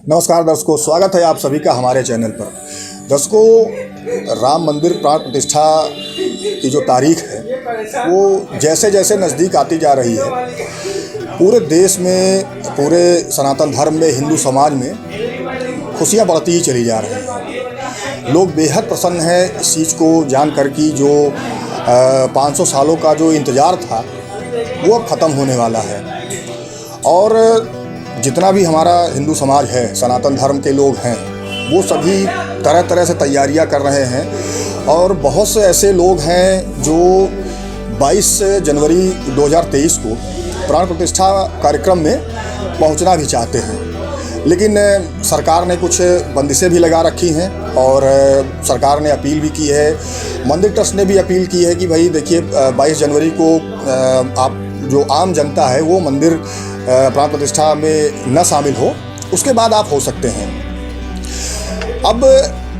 नमस्कार दर्शकों, स्वागत है आप सभी का हमारे चैनल पर। दर्शकों, राम मंदिर प्राण प्रतिष्ठा की जो तारीख है वो जैसे जैसे नज़दीक आती जा रही है, पूरे देश में, पूरे सनातन धर्म में, हिंदू समाज में खुशियाँ बढ़ती ही चली जा रही हैं। लोग बेहद प्रसन्न हैं इस चीज़ को जानकर कि जो 500 सालों का जो इंतज़ार था वो अब ख़त्म होने वाला है। और जितना भी हमारा हिंदू समाज है, सनातन धर्म के लोग हैं, वो सभी तरह तरह से तैयारियां कर रहे हैं। और बहुत से ऐसे लोग हैं जो 22 जनवरी 2023 को प्राण प्रतिष्ठा कार्यक्रम में पहुंचना भी चाहते हैं, लेकिन सरकार ने कुछ बंदिशें भी लगा रखी हैं। और सरकार ने अपील भी की है, मंदिर ट्रस्ट ने भी अपील की है कि भाई देखिए 22 जनवरी को आप जो आम जनता है वो मंदिर प्राण प्रतिष्ठा में न शामिल हो, उसके बाद आप हो सकते हैं। अब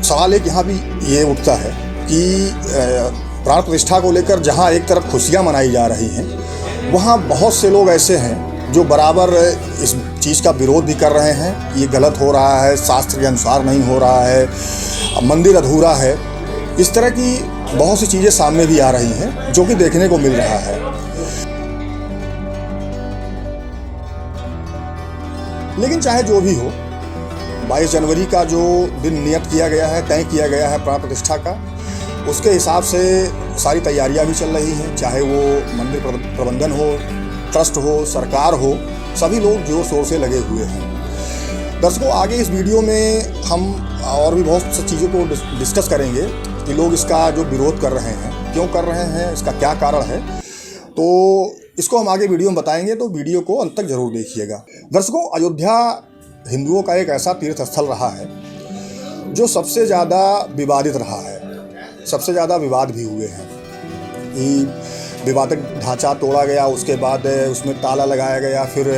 सवाल एक यहाँ भी ये उठता है कि प्राण प्रतिष्ठा को लेकर जहाँ एक तरफ खुशियाँ मनाई जा रही हैं, वहाँ बहुत से लोग ऐसे हैं जो बराबर इस चीज़ का विरोध भी कर रहे हैं। ये गलत हो रहा है, शास्त्र के अनुसार नहीं हो रहा है, मंदिर अधूरा है। इस तरह की बहुत सी चीज़ें सामने भी आ रही हैं जो कि देखने को मिल रहा है। लेकिन चाहे जो भी हो, 22 जनवरी का जो दिन नियत किया गया है, तय किया गया है प्राण प्रतिष्ठा का, उसके हिसाब से सारी तैयारियां भी चल रही हैं। चाहे वो मंदिर प्रबंधन हो, ट्रस्ट हो, सरकार हो, सभी लोग जोर शोर से लगे हुए हैं। दर्शकों, आगे इस वीडियो में हम और भी बहुत सी चीज़ों को डिस्कस करेंगे कि लोग इसका जो विरोध कर रहे हैं, क्यों कर रहे हैं, इसका क्या कारण है, तो इसको हम आगे वीडियो में बताएंगे, तो वीडियो को अंत तक जरूर देखिएगा। दर्शकों, अयोध्या हिंदुओं का एक ऐसा तीर्थ स्थल रहा है जो सबसे ज़्यादा विवादित रहा है, सबसे ज़्यादा विवाद भी हुए हैं कि विवादित ढांचा तोड़ा गया, उसके बाद उसमें ताला लगाया गया, फिर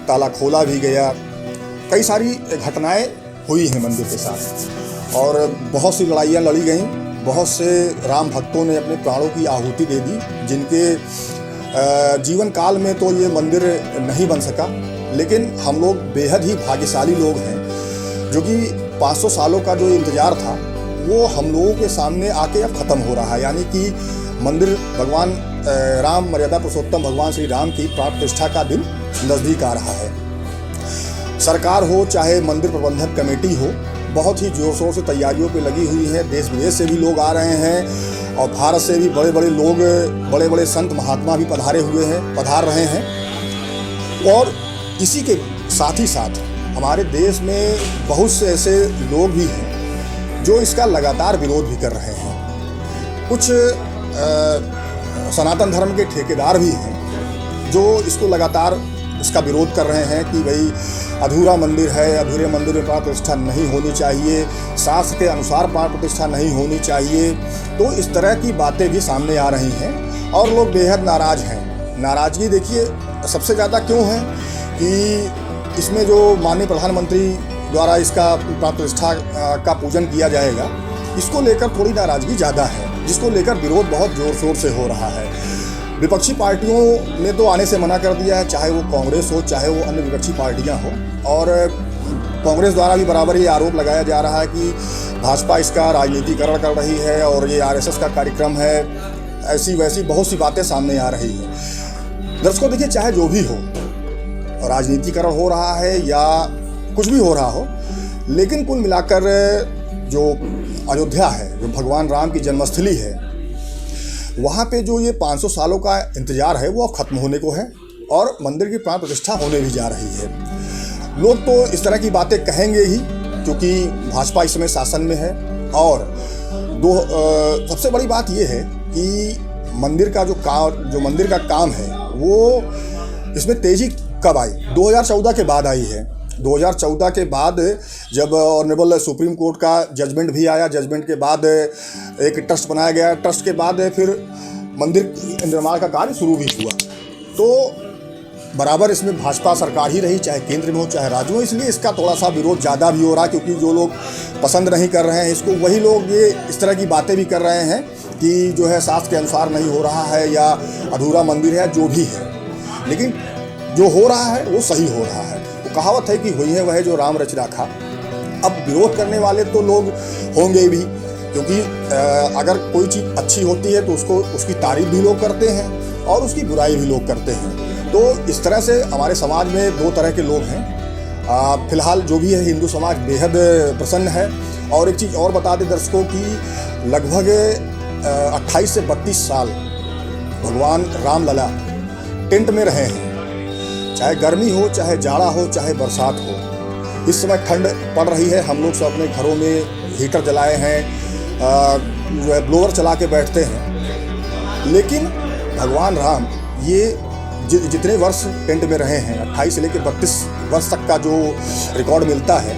ताला खोला भी गया। कई सारी घटनाएं हुई हैं मंदिर के साथ, और बहुत सी लड़ाइयाँ लड़ी गईं। बहुत से राम भक्तों ने अपने प्राणों की आहुति दे दी, जिनके जीवन काल में तो ये मंदिर नहीं बन सका। लेकिन हम लोग बेहद ही भाग्यशाली लोग हैं जो कि 500 सालों का जो इंतज़ार था वो हम लोगों के सामने आके अब ख़त्म हो रहा है। यानी कि मंदिर भगवान राम, मर्यादा पुरुषोत्तम भगवान श्री राम की प्राण प्रतिष्ठा का दिन नज़दीक आ रहा है। सरकार हो चाहे मंदिर प्रबंधन कमेटी हो, बहुत ही ज़ोर शोर से तैयारियों पे लगी हुई है। देश विदेश से भी लोग आ रहे हैं और भारत से भी बड़े बड़े लोग, बड़े बड़े संत महात्मा भी पधार रहे हैं। और इसी के साथ ही साथ हमारे देश में बहुत से ऐसे लोग भी हैं जो इसका लगातार विरोध भी कर रहे हैं। कुछ सनातन धर्म के ठेकेदार भी हैं जो इसको लगातार इसका विरोध कर रहे हैं कि भाई अधूरा मंदिर है, अधूरे मंदिर में प्राण प्रतिष्ठा नहीं होनी चाहिए, शास्त्र के अनुसार प्राण प्रतिष्ठा नहीं होनी चाहिए। तो इस तरह की बातें भी सामने आ रही हैं और लोग बेहद नाराज़ हैं। नाराज़गी देखिए सबसे ज़्यादा क्यों है कि इसमें जो माननीय प्रधानमंत्री द्वारा इसका प्राण प्रतिष्ठा का पूजन किया जाएगा, इसको लेकर थोड़ी नाराज़गी ज़्यादा है, जिसको लेकर विरोध बहुत ज़ोर शोर से हो रहा है। विपक्षी पार्टियों ने तो आने से मना कर दिया है, चाहे वो कांग्रेस हो चाहे वो अन्य विपक्षी पार्टियां हो। और कांग्रेस द्वारा भी बराबर ये आरोप लगाया जा रहा है कि भाजपा इसका राजनीतिकरण कर रही है और ये आरएसएस का कार्यक्रम है। ऐसी वैसी बहुत सी बातें सामने आ रही हैं। दर्शकों देखिए, चाहे जो भी हो, राजनीतिकरण हो रहा है या कुछ भी हो रहा हो, लेकिन कुल मिलाकर जो अयोध्या है, जो भगवान राम की जन्मस्थली है, वहाँ पे जो ये 500 सालों का इंतज़ार है वो अब ख़त्म होने को है और मंदिर की प्राण प्रतिष्ठा होने भी जा रही है। लोग तो इस तरह की बातें कहेंगे ही क्योंकि भाजपा इस समय शासन में है। और सबसे बड़ी बात ये है कि मंदिर का जो मंदिर का काम है वो इसमें तेज़ी कब आई? 2014 के बाद आई है। 2014 के बाद जब ऑनरेबल सुप्रीम कोर्ट का जजमेंट भी आया, जजमेंट के बाद एक ट्रस्ट बनाया गया, ट्रस्ट के बाद फिर मंदिर निर्माण का कार्य शुरू भी हुआ। तो बराबर इसमें भाजपा सरकार ही रही, चाहे केंद्र में हो चाहे राज्य में। इसलिए इसका थोड़ा सा विरोध ज़्यादा भी हो रहा है क्योंकि जो लोग पसंद नहीं कर रहे हैं इसको, वही लोग ये इस तरह की बातें भी कर रहे हैं कि जो है शास्त्र के अनुसार नहीं हो रहा है या अधूरा मंदिर है, जो भी है। लेकिन जो हो रहा है वो सही हो रहा है। कहावत है कि हुई है वह जो राम रच राखा। अब विरोध करने वाले तो लोग होंगे भी, क्योंकि अगर कोई चीज़ अच्छी होती है तो उसकी तारीफ भी लोग करते हैं और उसकी बुराई भी लोग करते हैं। तो इस तरह से हमारे समाज में दो तरह के लोग हैं। फिलहाल जो भी है हिंदू समाज बेहद प्रसन्न है। और एक चीज़ और बता दें दर्शकों की, लगभग 28 से 32 साल भगवान रामलला टेंट में रहे हैं, चाहे गर्मी हो, चाहे जाड़ा हो, चाहे बरसात हो। इस समय ठंड पड़ रही है, हम लोग सब अपने घरों में हीटर जलाए हैं, ब्लोअर चला के बैठते हैं, लेकिन भगवान राम ये जितने वर्ष टेंट में रहे हैं, 28 से लेकर 32 वर्ष तक का जो रिकॉर्ड मिलता है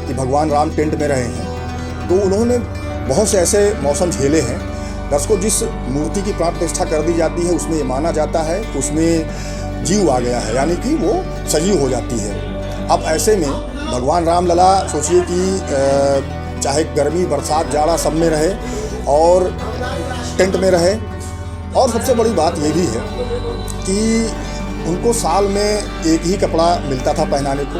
कि भगवान राम टेंट में रहे हैं, तो उन्होंने बहुत से ऐसे मौसम झेले हैं। दर्शकों, जिस मूर्ति की प्राण प्रतिष्ठा कर दी जाती है उसमें ये माना जाता है कि उसमें जीव आ गया है, यानी कि वो सजीव हो जाती है। अब ऐसे में भगवान रामलला सोचिए कि चाहे गर्मी, बरसात, जाड़ा सब में रहे और टेंट में रहे। और सबसे बड़ी बात ये भी है कि उनको साल में एक ही कपड़ा मिलता था पहनाने को,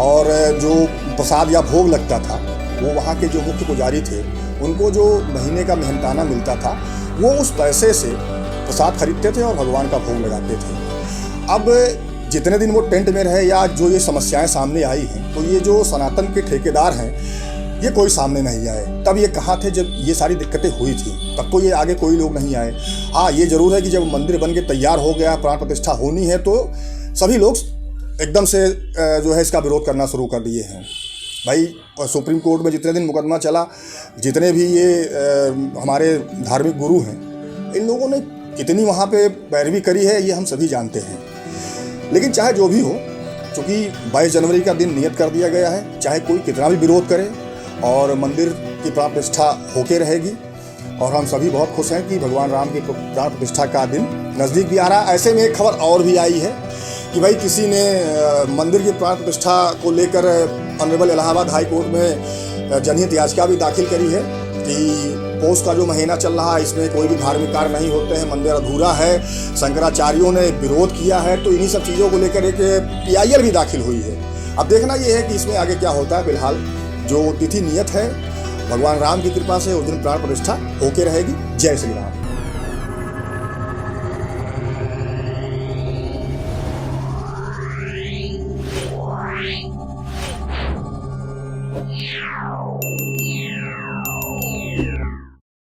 और जो प्रसाद या भोग लगता था वो वहाँ के जो मुख्य पुजारी थे उनको जो महीने का मेहनताना मिलता था वो उस पैसे से प्रसाद खरीदते थे और भगवान का भोग लगाते थे। अब जितने दिन वो टेंट में रहे या जो ये समस्याएं सामने आई हैं, तो ये जो सनातन के ठेकेदार हैं ये कोई सामने नहीं आए। तब ये कहाँ थे जब ये सारी दिक्कतें हुई थी? तब तो ये आगे कोई लोग नहीं आए। हाँ, ये जरूर है कि जब मंदिर बन के तैयार हो गया, प्राण प्रतिष्ठा होनी है, तो सभी लोग एकदम से जो है इसका विरोध करना शुरू कर दिए हैं। भाई, सुप्रीम कोर्ट में जितने दिन मुकदमा चला, जितने भी ये हमारे धार्मिक गुरु हैं, इन लोगों ने कितनी वहाँ पे पैरवी करी है ये हम सभी जानते हैं। लेकिन चाहे जो भी हो, चूँकि 22 जनवरी का दिन नियत कर दिया गया है, चाहे कोई कितना भी विरोध करे, और मंदिर की प्राण प्रतिष्ठा होके रहेगी। और हम सभी बहुत खुश हैं कि भगवान राम की प्राण प्रतिष्ठा का दिन नज़दीक भी आ रहा है। ऐसे में एक खबर और भी आई है कि भाई किसी ने मंदिर की प्राण प्रतिष्ठा को लेकर ऑनरेबल इलाहाबाद हाई कोर्ट में जनहित याचिका भी दाखिल करी है कि पौष का जो महीना चल रहा है इसमें कोई भी धार्मिक कार्य नहीं होते हैं, मंदिर अधूरा है, शंकराचार्यों ने विरोध किया है। तो इन्हीं सब चीज़ों को लेकर एक PIL भी दाखिल हुई है। अब देखना ये है कि इसमें आगे क्या होता है। फिलहाल जो तिथि नियत है भगवान राम की कृपा से उस दिन प्राण प्रतिष्ठा होके रहेगी। जय श्री राम।